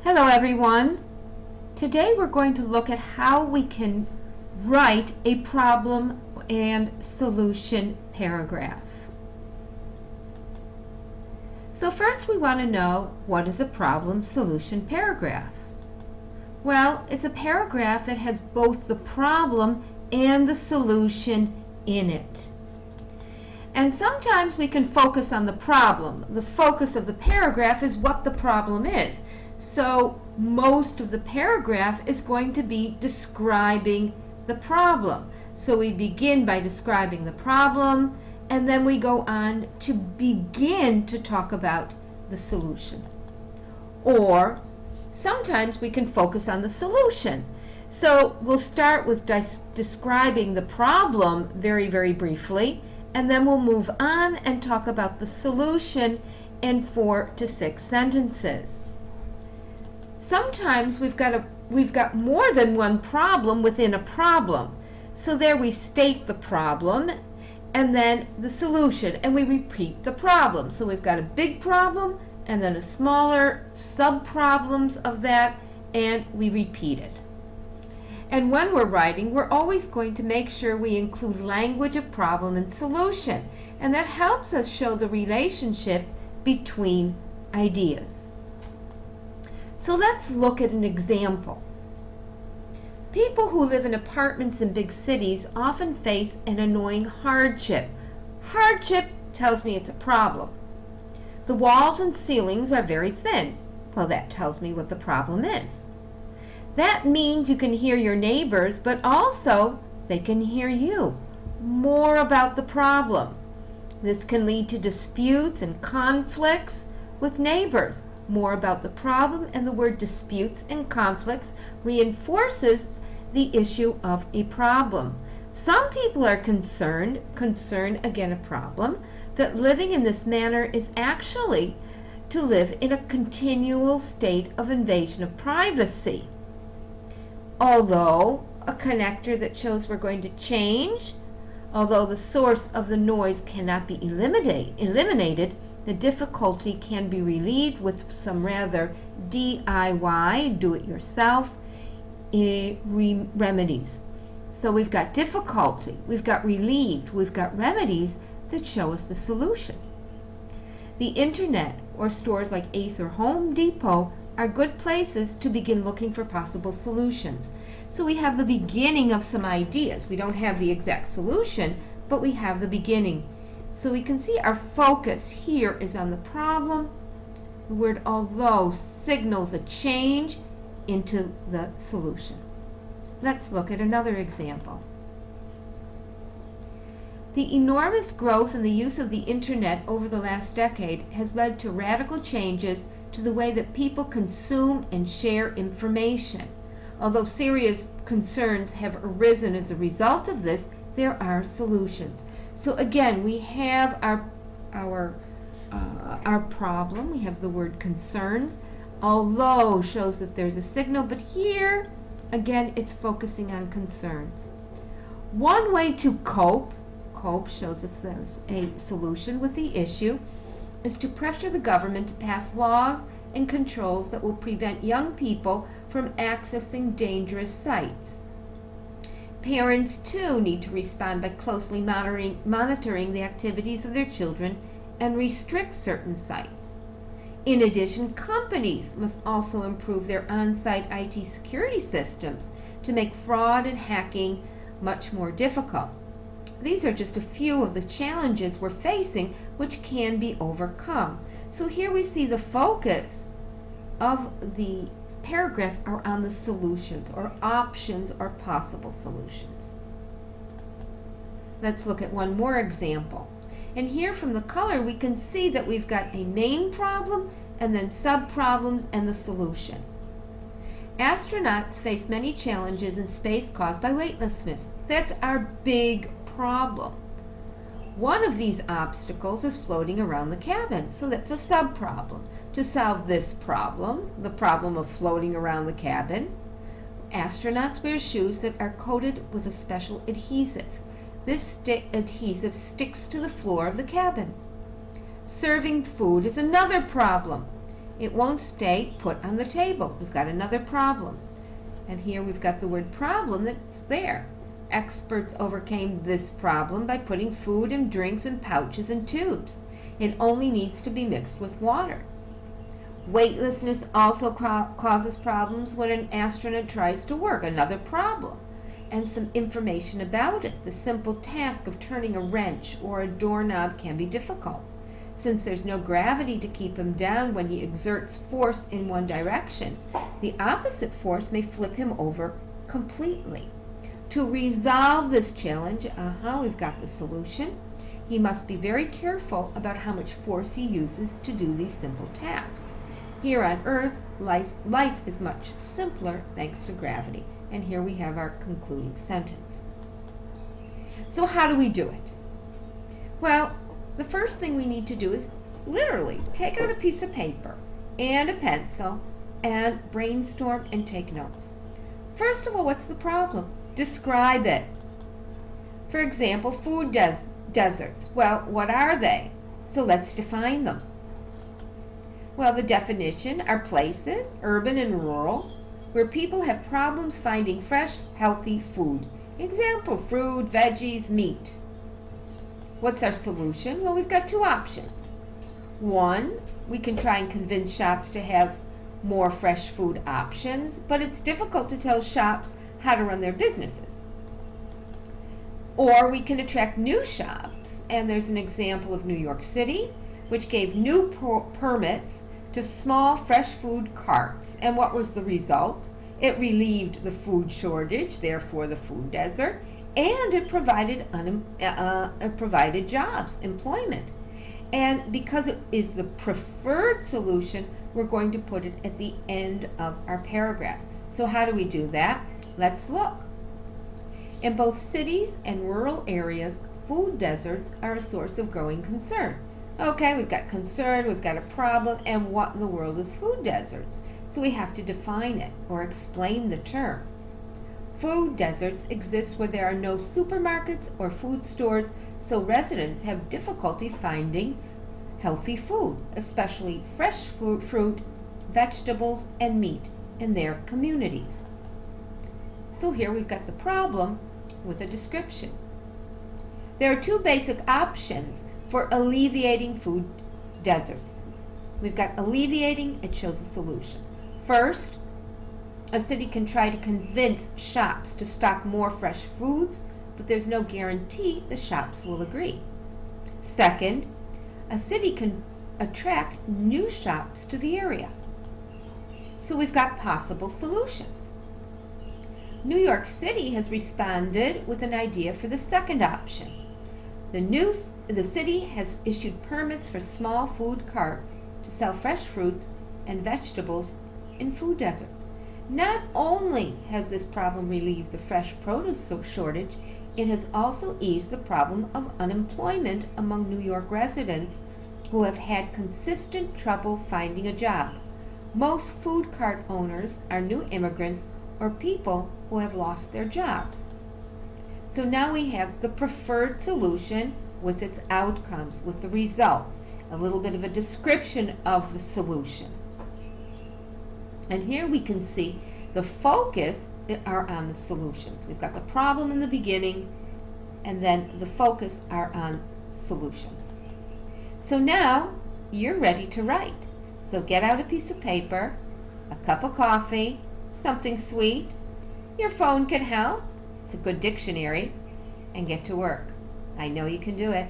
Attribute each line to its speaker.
Speaker 1: Hello everyone. Today we're going to look at how we can write a problem and solution paragraph. So first we want to know, what is a problem solution paragraph? Well, it's a paragraph that has both the problem and the solution in it. And sometimes we can focus on the problem. The focus of the paragraph is what the problem is. So most of the paragraph is going to be describing the problem. So we begin by describing the problem, and then we go on to begin to talk about the solution. Or sometimes we can focus on the solution. So we'll start with describing the problem very, very briefly, and then we'll move on and talk about the solution in 4 to 6 sentences. Sometimes we've got more than one problem within a problem. So there we state the problem and then the solution, and we repeat the problem. So we've got a big problem and then a smaller sub-problems of that, and we repeat it. And when we're writing, we're always going to make sure we include language of problem and solution, and that helps us show the relationship between ideas. So let's look at an example. People who live in apartments in big cities often face an annoying hardship. Hardship tells me it's a problem. The walls and ceilings are very thin. Well, that tells me what the problem is. That means you can hear your neighbors, but also they can hear you. More about the problem. This can lead to disputes and conflicts with neighbors. More about the problem, and the word disputes and conflicts reinforces the issue of a problem. Some people are concerned, again a problem, that living in this manner is actually to live in a continual state of invasion of privacy. Although a connector that shows we're going to change, although the source of the noise cannot be eliminated, the difficulty can be relieved with some rather DIY, do-it-yourself, remedies. So we've got difficulty, we've got relieved, we've got remedies that show us the solution. The internet or stores like Ace or Home Depot are good places to begin looking for possible solutions. So we have the beginning of some ideas. We don't have the exact solution, but we have the beginning. So we can see our focus here is on the problem. The word although signals a change into the solution. Let's look at another example. The enormous growth in the use of the internet over the last decade has led to radical changes to the way that people consume and share information. Although serious concerns have arisen as a result of this, there are solutions. So again, we have our problem. We have the word concerns. Although shows that there's a signal, but here, again, it's focusing on concerns. One way to cope shows that there's a solution with the issue, is to pressure the government to pass laws and controls that will prevent young people from accessing dangerous sites. Parents, too, need to respond by closely monitoring the activities of their children and restrict certain sites. In addition, companies must also improve their on-site IT security systems to make fraud and hacking much more difficult. These are just a few of the challenges we're facing which can be overcome. So here we see the focus of the paragraph are on the solutions or options or possible solutions. Let's look at one more example. And here from the color we can see that we've got a main problem and then sub-problems and the solution. Astronauts face many challenges in space caused by weightlessness. That's our big problem. One of these obstacles is floating around the cabin, so that's a sub-problem. To solve this problem, the problem of floating around the cabin, astronauts wear shoes that are coated with a special adhesive. This adhesive sticks to the floor of the cabin. Serving food is another problem. It won't stay put on the table. We've got another problem. And here we've got the word problem that's there. Experts overcame this problem by putting food and drinks in pouches and tubes. It only needs to be mixed with water. Weightlessness also causes problems when an astronaut tries to work. Another problem. And some information about it. The simple task of turning a wrench or a doorknob can be difficult. Since there's no gravity to keep him down when he exerts force in one direction, the opposite force may flip him over completely. To resolve this challenge, we've got the solution. He must be very careful about how much force he uses to do these simple tasks. Here on Earth, life is much simpler thanks to gravity. And here we have our concluding sentence. So how do we do it? Well, the first thing we need to do is literally take out a piece of paper and a pencil and brainstorm and take notes. First of all, what's the problem? Describe it. For example, food deserts. Well, what are they? So let's define them. Well, the definition are places, urban and rural, where people have problems finding fresh, healthy food. Example, fruit, veggies, meat. What's our solution? Well, we've got two options. One, we can try and convince shops to have more fresh food options, but it's difficult to tell shops how to run their businesses. Or we can attract new shops, and there's an example of New York City, which gave new permits to small fresh food carts. And what was the result? It relieved the food shortage, therefore the food desert, and it provided jobs, employment. And because it is the preferred solution, we're going to put it at the end of our paragraph. So how do we do that? Let's look. In both cities and rural areas, food deserts are a source of growing concern. Okay, we've got concern, we've got a problem, and what in the world is food deserts? So we have to define it or explain the term. Food deserts exist where there are no supermarkets or food stores, so residents have difficulty finding healthy food, especially fresh fruit, vegetables, and meat in their communities. So here we've got the problem with a description. There are two basic options for alleviating food deserts. We've got alleviating, it shows a solution. First, a city can try to convince shops to stock more fresh foods, but there's no guarantee the shops will agree. Second, a city can attract new shops to the area. So we've got possible solutions. New York City has responded with an idea for the second option. The city has issued permits for small food carts to sell fresh fruits and vegetables in food deserts. Not only has this problem relieved the fresh produce shortage, it has also eased the problem of unemployment among New York residents who have had consistent trouble finding a job. Most food cart owners are new immigrants or people who have lost their jobs. So now we have the preferred solution with its outcomes, with the results, a little bit of a description of the solution. And here we can see the focus are on the solutions. We've got the problem in the beginning, and then the focus are on solutions. So now you're ready to write. So get out a piece of paper, a cup of coffee, something sweet. Your phone can help. It's a good dictionary. And get to work. I know you can do it.